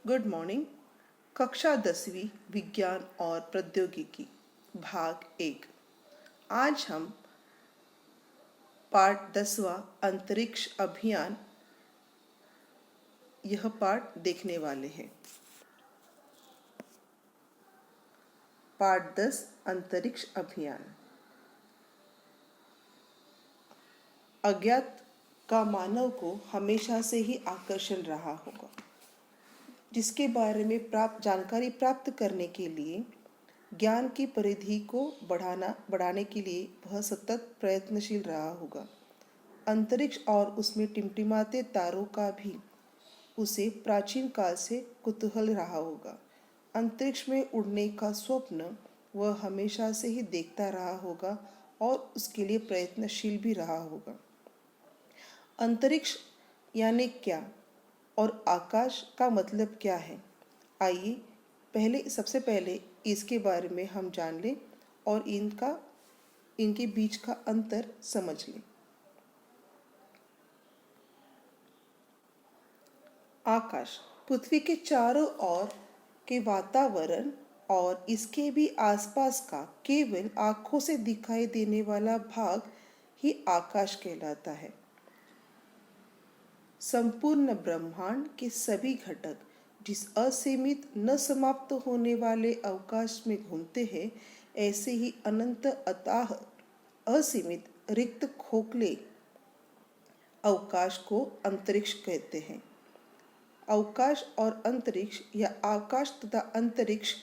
Good morning. कक्षा 10वीं विज्ञान और प्रौद्योगिकी भाग 1। आज हम पाठ 10वां अंतरिक्ष अभियान यह पाठ देखने वाले हैं। पाठ 10 अंतरिक्ष अभियान। अज्ञात का मानव को हमेशा से ही आकर्षण रहा होगा, जिसके बारे में जानकारी प्राप्त करने के लिए ज्ञान की परिधि को बढ़ाने के लिए वह सतत प्रयत्नशील रहा होगा। अंतरिक्ष और उसमें टिमटिमाते तारों का भी उसे प्राचीन काल से कुतूहल रहा होगा। अंतरिक्ष में उड़ने का स्वप्न वह हमेशा से ही देखता रहा होगा और उसके लिए प्रयत्नशील भी रहा होगा। अंतरिक्ष यानी क्या और आकाश का मतलब क्या है? आइए सबसे पहले इसके बारे में हम जान लें और इनके बीच का अंतर समझ लें। आकाश पृथ्वी के चारों ओर के वातावरण और इसके भी आसपास का केवल आंखों से दिखाई देने वाला भाग ही आकाश कहलाता है। संपूर्ण ब्रह्मांड के सभी घटक जिस असीमित न समाप्त होने वाले अवकाश में घूमते हैं, ऐसे ही अनंत अथाह असीमित रिक्त खोखले अवकाश को अंतरिक्ष कहते हैं। अवकाश और अंतरिक्ष या आकाश तथा अंतरिक्ष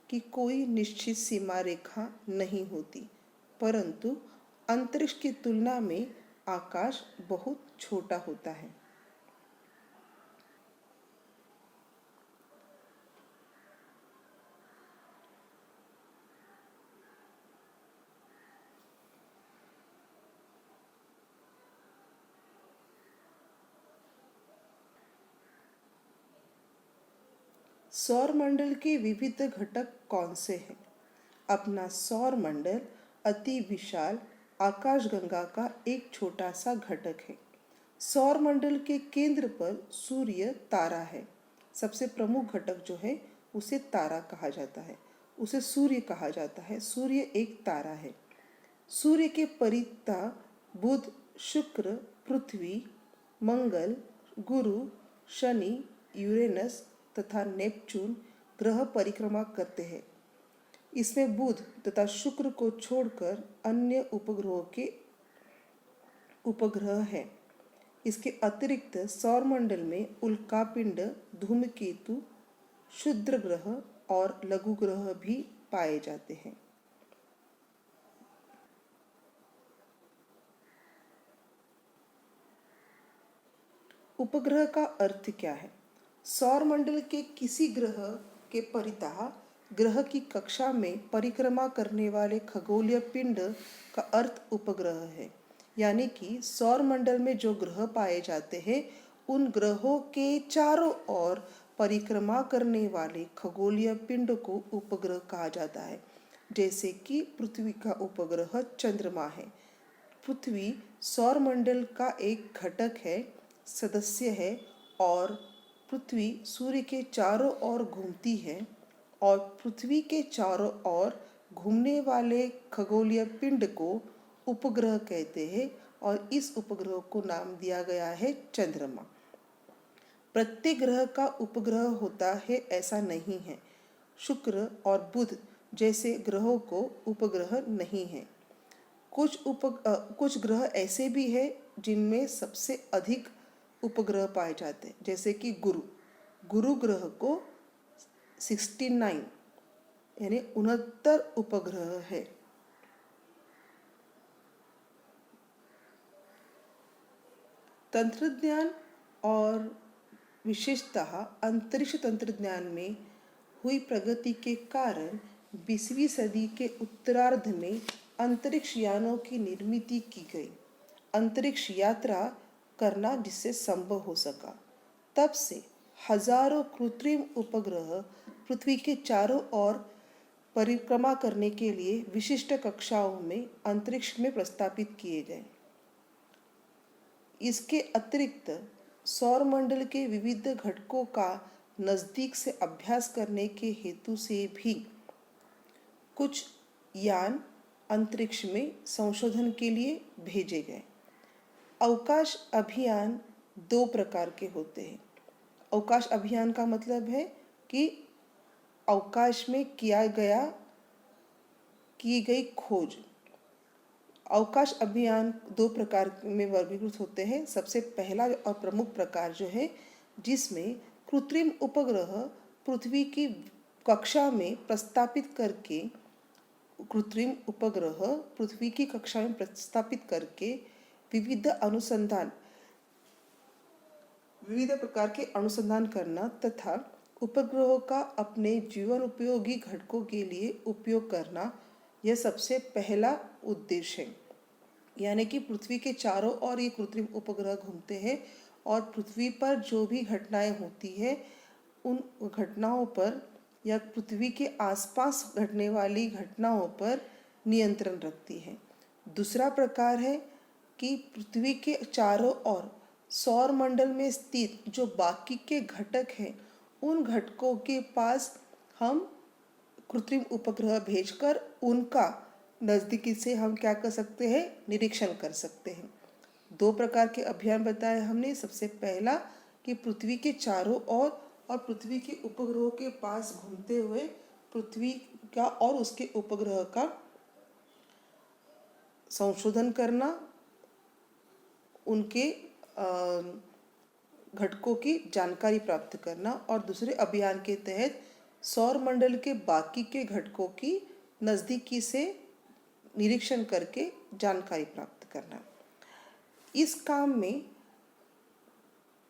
की कोई निश्चित सीमा रेखा नहीं होती, परंतु अंतरिक्ष की तुलना में आकाश बहुत छोटा होता है। सौर मंडल के विविध घटक कौन से हैं? अपना सौर मंडल अति विशाल आकाशगंगा का एक छोटा सा घटक है। सौर मंडल के केंद्र पर सूर्य तारा है। सबसे प्रमुख घटक जो है उसे तारा कहा जाता है, उसे सूर्य कहा जाता है। सूर्य एक तारा है। सूर्य के परिता बुध, शुक्र, पृथ्वी, मंगल, गुरु, शनि, यूरेनस तथा नेपच्यून ग्रह परिक्रमा करते हैं। इसमें बुध तथा शुक्र को छोड़कर अन्य उपग्रह हैं। इसके अतिरिक्त सौरमंडल में उल्कापिंड, धूमकेतु, क्षुद्र ग्रह और लघु ग्रह भी पाए जाते हैं। उपग्रह का अर्थ क्या है? सौरमंडल के किसी ग्रह के परितः ग्रह की कक्षा में परिक्रमा करने वाले खगोलीय पिंड का अर्थ उपग्रह है। यानी कि सौरमंडल में जो ग्रह पाए जाते हैं, उन ग्रहों के चारों ओर परिक्रमा करने वाले खगोलीय पिंड को उपग्रह कहा जाता है। जैसे कि पृथ्वी का उपग्रह चंद्रमा है। पृथ्वी सौरमंडल का एक घटक है, सदस्य है, और पृथ्वी सूर्य के चारों ओर घूमती है और पृथ्वी के चारों ओर घूमने वाले खगोलीय पिंड को उपग्रह कहते हैं और इस उपग्रह को नाम दिया गया है चंद्रमा। प्रत्येक ग्रह का उपग्रह होता है ऐसा नहीं है। शुक्र और बुध जैसे ग्रहों को उपग्रह नहीं है। कुछ ग्रह ऐसे भी हैं जिनमें सबसे अधिक उपग्रह पाए जाते हैं, जैसे कि गुरु ग्रह को 69 यानी 69 उपग्रह है। तंत्रज्ञान और विशेषतः अंतरिक्ष तंत्रज्ञान में हुई प्रगति के कारण 20वीं सदी के उत्तरार्ध में अंतरिक्ष यानों की निर्मित की गई। अंतरिक्ष यात्रा करना जिससे संभव हो सका, तब से हजारों कृत्रिम उपग्रह पृथ्वी के चारों ओर परिक्रमा करने के लिए विशिष्ट कक्षाओं में अंतरिक्ष में प्रस्तापित किए गए। इसके अतिरिक्त सौरमंडल के विविध घटकों का नज़दीक से अभ्यास करने के हेतु से भी कुछ यान अंतरिक्ष में संशोधन के लिए भेजे गए। अवकाश अभियान दो प्रकार के होते हैं। अवकाश अभियान का मतलब है कि अवकाश में की गई खोज। अवकाश अभियान दो प्रकार में वर्गीकृत होते हैं। सबसे पहला और प्रमुख प्रकार जो है, जिसमें कृत्रिम उपग्रह पृथ्वी की कक्षा में प्रस्तापित करके विविध प्रकार के अनुसंधान करना तथा उपग्रहों का अपने जीवन उपयोगी घटकों के लिए उपयोग करना, यह सबसे पहला उद्देश्य है। यानी कि पृथ्वी के चारों ओर ये कृत्रिम उपग्रह घूमते हैं और पृथ्वी पर जो भी घटनाएं होती है उन घटनाओं पर या पृथ्वी के आसपास घटने वाली घटनाओं पर नियंत्रण रखती है। दूसरा प्रकार है कि पृथ्वी के चारों ओर सौर मंडल में स्थित जो बाकी के घटक हैं, उन घटकों के पास हम कृत्रिम उपग्रह भेजकर उनका नज़दीकी से हम क्या कर सकते हैं, निरीक्षण कर सकते हैं। दो प्रकार के अभियान बताए हमने। सबसे पहला कि पृथ्वी के चारों ओर और पृथ्वी के उपग्रहों के पास घूमते हुए पृथ्वी का और उसके उपग्रह का संशोधन करना, उनके घटकों की जानकारी प्राप्त करना, और दूसरे अभियान के तहत सौर मंडल के बाकी के घटकों की नज़दीकी से निरीक्षण करके जानकारी प्राप्त करना। इस काम में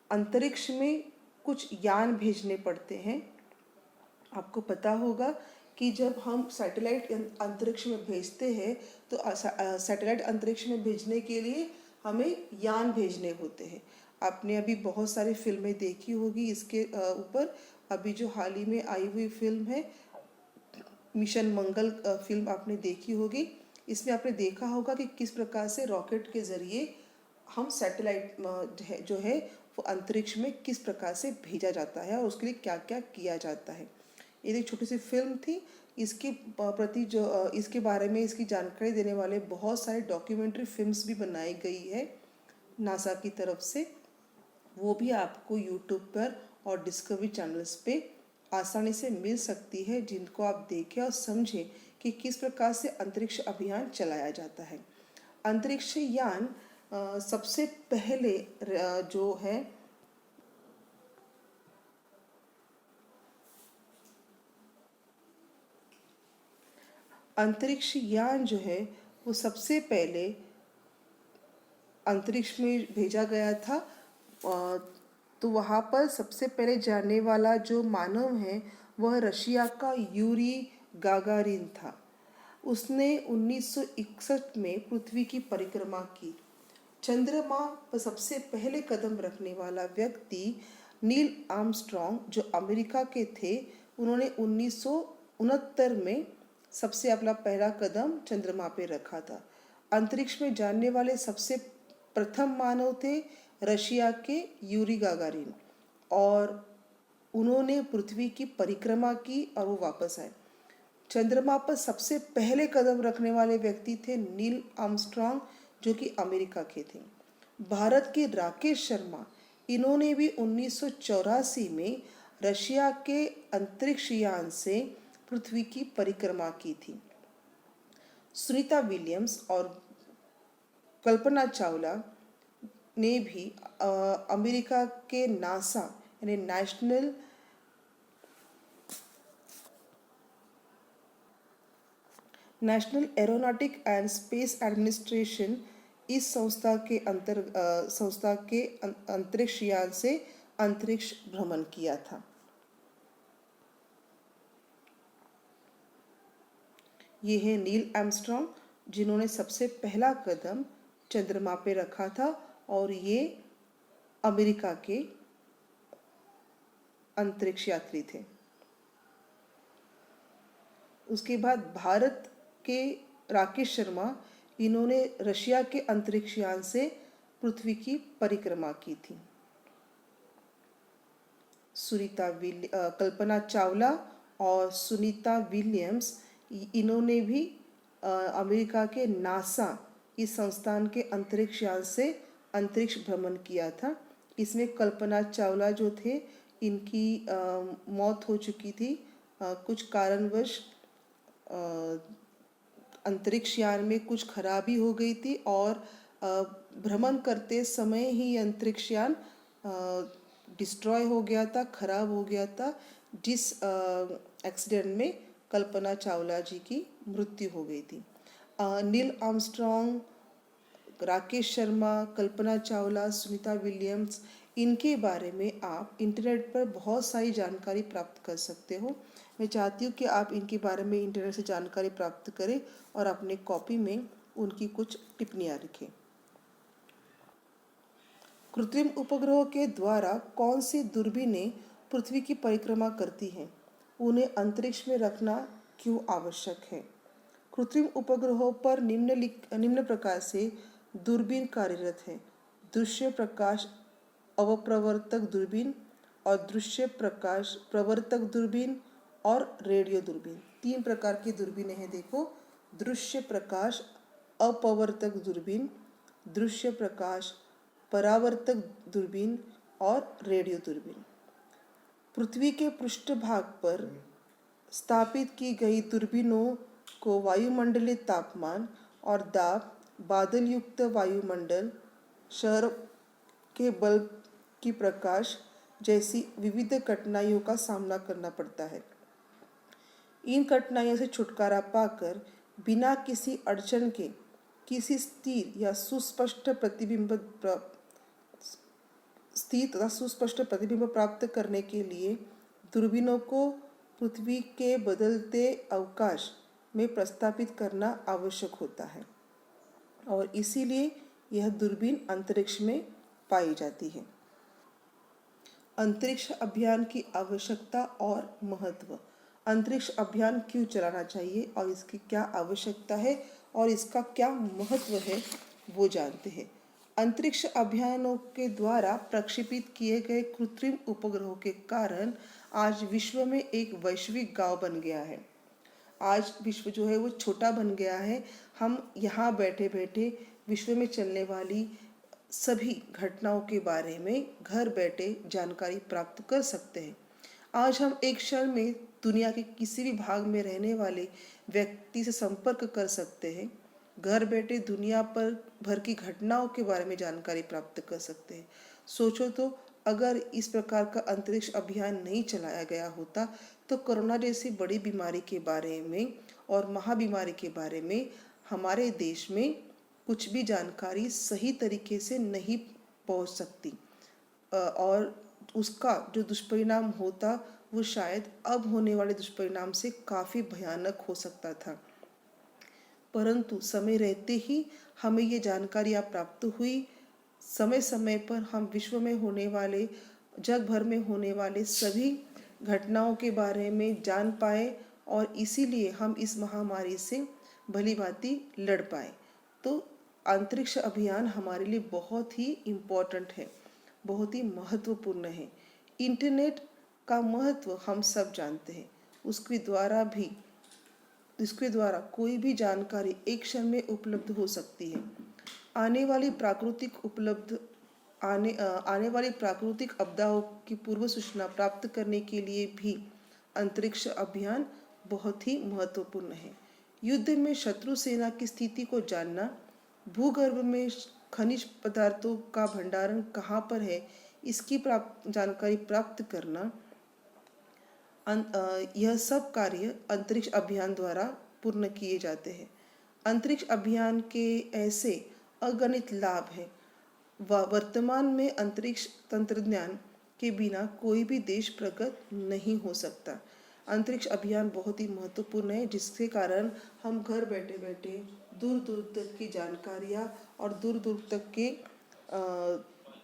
अंतरिक्ष में कुछ यान भेजने पड़ते हैं। आपको पता होगा कि जब हम सैटेलाइट अंतरिक्ष में भेजते हैं तो सैटेलाइट अंतरिक्ष में भेजने के लिए हमें यान भेजने होते हैं। आपने अभी बहुत सारी फिल्में देखी होगी इसके ऊपर। अभी जो हाल ही में आई हुई फिल्म है मिशन मंगल फिल्म आपने देखी होगी। इसमें आपने देखा होगा कि किस प्रकार से रॉकेट के ज़रिए हम सैटेलाइट जो है वो अंतरिक्ष में किस प्रकार से भेजा जाता है और उसके लिए क्या क्या किया जाता है। ये एक छोटी सी फिल्म थी। इसके प्रति जो इसके बारे में इसकी जानकारी देने वाले बहुत सारे डॉक्यूमेंट्री फिल्म्स भी बनाई गई है नासा की तरफ से। वो भी आपको यूट्यूब पर और डिस्कवरी चैनल्स पे आसानी से मिल सकती है, जिनको आप देखें और समझें कि किस प्रकार से अंतरिक्ष अभियान चलाया जाता है। अंतरिक्ष यान सबसे पहले जो है अंतरिक्ष यान जो है वो सबसे पहले अंतरिक्ष में भेजा गया था। तो वहाँ पर सबसे पहले जाने वाला जो मानव है वह रशिया का यूरी गागारिन था। उसने 1961 में पृथ्वी की परिक्रमा की। चंद्रमा पर सबसे पहले कदम रखने वाला व्यक्ति नील आर्मस्ट्रॉन्ग जो अमेरिका के थे, उन्होंने 1969 में सबसे अपना पहला कदम चंद्रमा पे रखा था। अंतरिक्ष में जाने वाले सबसे प्रथम मानव थे रशिया के यूरी गागारिन, और उन्होंने पृथ्वी की परिक्रमा की और वो वापस आए। चंद्रमा पर सबसे पहले कदम रखने वाले व्यक्ति थे नील आर्मस्ट्रॉन्ग जो कि अमेरिका के थे। भारत के राकेश शर्मा, इन्होंने भी 1984 में रशिया के अंतरिक्ष यान से पृथ्वी की परिक्रमा की थी। सुनीता विलियम्स और कल्पना चावला ने भी अमेरिका के नासा यानी national aeronautic and space administration, इस संस्था के अंतरिक्ष यान से अंतरिक्ष भ्रमण किया था। ये है नील आर्मस्ट्रॉन्ग जिन्होंने सबसे पहला कदम चंद्रमा पे रखा था, और ये अमेरिका के अंतरिक्ष यात्री थे। उसके बाद भारत के राकेश शर्मा, इन्होंने रशिया के अंतरिक्ष यान से पृथ्वी की परिक्रमा की थी। कल्पना चावला और सुनीता विलियम्स, इन्होंने भी अमेरिका के नासा इस संस्थान के अंतरिक्ष यान से अंतरिक्ष भ्रमण किया था। इसमें कल्पना चावला जो थे, इनकी मौत हो चुकी थी कुछ कारणवश। अंतरिक्ष यान में कुछ खराबी हो गई थी और भ्रमण करते समय ही अंतरिक्ष यान डिस्ट्रॉय हो गया था, खराब हो गया था, जिस एक्सीडेंट में कल्पना चावला जी की मृत्यु हो गई थी। नील आर्मस्ट्रॉन्ग, राकेश शर्मा, कल्पना चावला, सुनीता विलियम्स, इनके बारे में आप इंटरनेट पर बहुत सारी जानकारी प्राप्त कर सकते हो। मैं चाहती हूँ कि आप इनके बारे में इंटरनेट से जानकारी प्राप्त करें और अपने कॉपी में उनकी कुछ टिप्पणियाँ लिखें। कृत्रिम उपग्रहों के द्वारा कौन सी दूरबीनें पृथ्वी की परिक्रमा करती हैं? उन्हें अंतरिक्ष में रखना क्यों आवश्यक है? कृत्रिम उपग्रहों पर निम्न प्रकार से दूरबीन कार्यरत है: दृश्य प्रकाश अवप्रवर्तक दूरबीन और दृश्य प्रकाश प्रवर्तक दूरबीन और रेडियो दूरबीन। 3 प्रकार की दूरबीनें हैं। देखो, दृश्य प्रकाश अपवर्तक दूरबीन, दृश्य प्रकाश परावर्तक दूरबीन और रेडियो दूरबीन। पृथ्वी के पृष्ठभाग पर स्थापित की गई दूरबीनों को वायुमंडलीय तापमान और दाब, बादल युक्त वायुमंडल, शहर के बल्ब की प्रकाश जैसी विविध कठिनाइयों का सामना करना पड़ता है। इन कठिनाइयों से छुटकारा पाकर बिना किसी अड़चन के किसी स्थिर या सुस्पष्ट प्रतिबिंब प्राप्त करने के लिए दूरबीनों को पृथ्वी के बदलते अवकाश में प्रस्थापित करना आवश्यक होता है और इसीलिए यह दूरबीन अंतरिक्ष में पाई जाती है। अंतरिक्ष अभियान की आवश्यकता और महत्व। अंतरिक्ष अभियान क्यों चलाना चाहिए और इसकी क्या आवश्यकता है और इसका क्या महत्व है, वो जानते हैं। अंतरिक्ष अभियानों के द्वारा प्रक्षेपित किए गए कृत्रिम उपग्रहों के कारण आज विश्व में एक वैश्विक गांव बन गया है। आज विश्व जो है वो छोटा बन गया है। हम यहाँ बैठे बैठे विश्व में चलने वाली सभी घटनाओं के बारे में घर बैठे जानकारी प्राप्त कर सकते हैं। आज हम एक क्षण में दुनिया के किसी भी भाग में रहने वाले व्यक्ति से संपर्क कर सकते हैं। घर बैठे दुनिया पर भर की घटनाओं के बारे में जानकारी प्राप्त कर सकते हैं। सोचो तो, अगर इस प्रकार का अंतरिक्ष अभियान नहीं चलाया गया होता तो कोरोना जैसी बड़ी बीमारी के बारे में और महाबीमारी के बारे में हमारे देश में कुछ भी जानकारी सही तरीके से नहीं पहुंच सकती और उसका जो दुष्परिणाम होता वो शायद अब होने वाले दुष्परिणाम से काफ़ी भयानक हो सकता था। परंतु समय रहते ही हमें ये जानकारियाँ प्राप्त हुई। समय समय पर हम विश्व में होने वाले, जग भर में होने वाले सभी घटनाओं के बारे में जान पाए और इसीलिए हम इस महामारी से भली भांति लड़ पाए। तो अंतरिक्ष अभियान हमारे लिए बहुत ही इम्पोर्टेंट है, बहुत ही महत्वपूर्ण है। इंटरनेट का महत्व हम सब जानते हैं। इसके द्वारा कोई भी जानकारी एक क्षण में उपलब्ध हो सकती है। आने वाली प्राकृतिक आपदाओं की पूर्व सूचना प्राप्त करने के लिए भी अंतरिक्ष अभियान बहुत ही महत्वपूर्ण है। युद्ध में शत्रु सेना की स्थिति को जानना, भूगर्भ में खनिज पदार्थों का भंडारण कहाँ पर है, इसकी जानकारी प्राप्त करना, यह सब कार्य अंतरिक्ष अभियान द्वारा पूर्ण किए जाते हैं। अंतरिक्ष अभियान के ऐसे अगणित लाभ हैं। वर्तमान में अंतरिक्ष तंत्रज्ञान के बिना कोई भी देश प्रगत नहीं हो सकता। अंतरिक्ष अभियान बहुत ही महत्वपूर्ण है, जिसके कारण हम घर बैठे बैठे दूर दूर तक की जानकारियाँ और दूर दूर तक के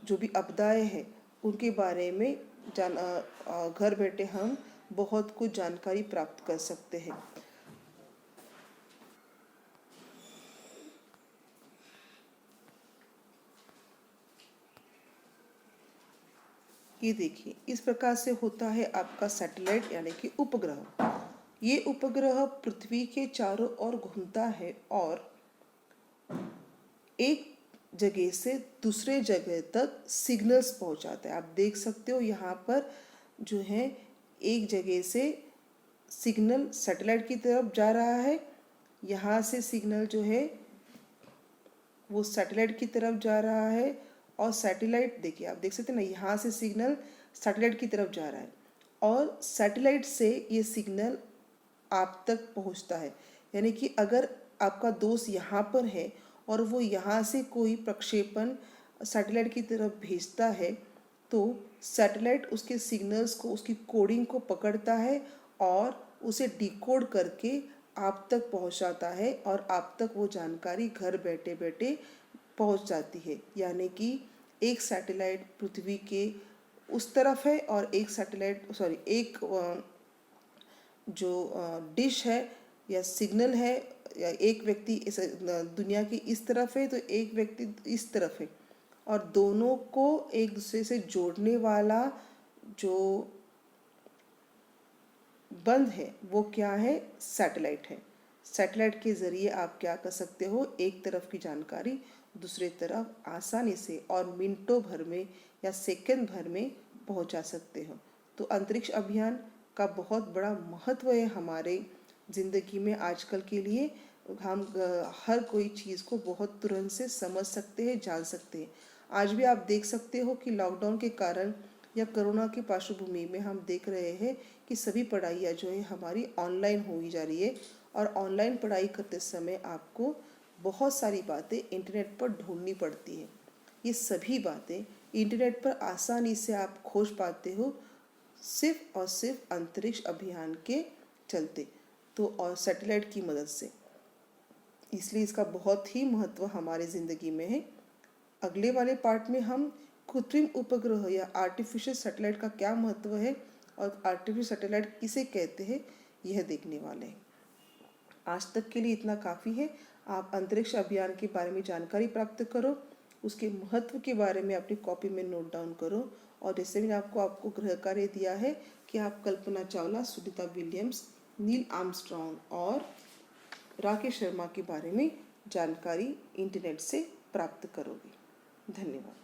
जो भी आपदाएं हैं उनके बारे में घर बैठे हम बहुत कुछ जानकारी प्राप्त कर सकते हैं। ये देखिए, इस प्रकार से होता है आपका सैटेलाइट यानी कि उपग्रह। ये उपग्रह पृथ्वी के चारों ओर घूमता है और एक जगह से दूसरे जगह तक सिग्नल्स पहुंचाता है। आप देख सकते हो यहाँ पर जो है एक जगह से सिग्नल सैटेलाइट की तरफ जा रहा है। यहाँ से सिग्नल जो है वो सैटेलाइट की तरफ जा रहा है और सैटेलाइट देखिए, आप देख सकते हैं ना, यहाँ से सिग्नल सैटेलाइट की तरफ जा रहा है और सैटेलाइट से ये सिग्नल आप तक पहुँचता है। यानी कि अगर आपका दोस्त यहाँ पर है और वो यहाँ से कोई प्रक्षेपण सैटेलाइट की तरफ भेजता है तो सैटेलाइट उसके सिग्नल्स को, उसकी कोडिंग को पकड़ता है और उसे डिकोड करके आप तक पहुंचाता है और आप तक वो जानकारी घर बैठे बैठे पहुंच जाती है। यानी कि एक सैटेलाइट पृथ्वी के उस तरफ है और एक सैटेलाइट एक जो डिश है या सिग्नल है या एक व्यक्ति इस दुनिया की इस तरफ है तो एक व्यक्ति इस तरफ है और दोनों को एक दूसरे से जोड़ने वाला जो बंध है वो क्या है, सैटेलाइट है। सैटेलाइट के ज़रिए आप क्या कर सकते हो, एक तरफ की जानकारी दूसरे तरफ आसानी से और मिनटों भर में या सेकंड भर में पहुंचा सकते हो। तो अंतरिक्ष अभियान का बहुत बड़ा महत्व है हमारे ज़िंदगी में आजकल के लिए। हम हर कोई चीज़ को बहुत तुरंत से समझ सकते हैं, जान सकते हैं। आज भी आप देख सकते हो कि लॉकडाउन के कारण या कोरोना की पृष्ठभूमि में हम देख रहे हैं कि सभी पढ़ाइयाँ जो है हमारी ऑनलाइन हो जा रही है और ऑनलाइन पढ़ाई करते समय आपको बहुत सारी बातें इंटरनेट पर ढूंढनी पड़ती है। ये सभी बातें इंटरनेट पर आसानी से आप खोज पाते हो सिर्फ और सिर्फ अंतरिक्ष अभियान के चलते तो और सैटेलाइट की मदद से। इसलिए इसका बहुत ही महत्व हमारे ज़िंदगी में है। अगले वाले पार्ट में हम कृत्रिम उपग्रह या आर्टिफिशियल सैटेलाइट का क्या महत्व है और आर्टिफिशियल सैटेलाइट किसे कहते हैं यह देखने वाले हैं। आज तक के लिए इतना काफ़ी है। आप अंतरिक्ष अभियान के बारे में जानकारी प्राप्त करो, उसके महत्व के बारे में अपनी कॉपी में नोट डाउन करो और जैसे मैंने आपको गृह कार्य दिया है कि आप Kalpana Chawla, Sunita Williams, Neil Armstrong और राकेश शर्मा के बारे में जानकारी इंटरनेट से प्राप्त करोगे। धन्यवाद।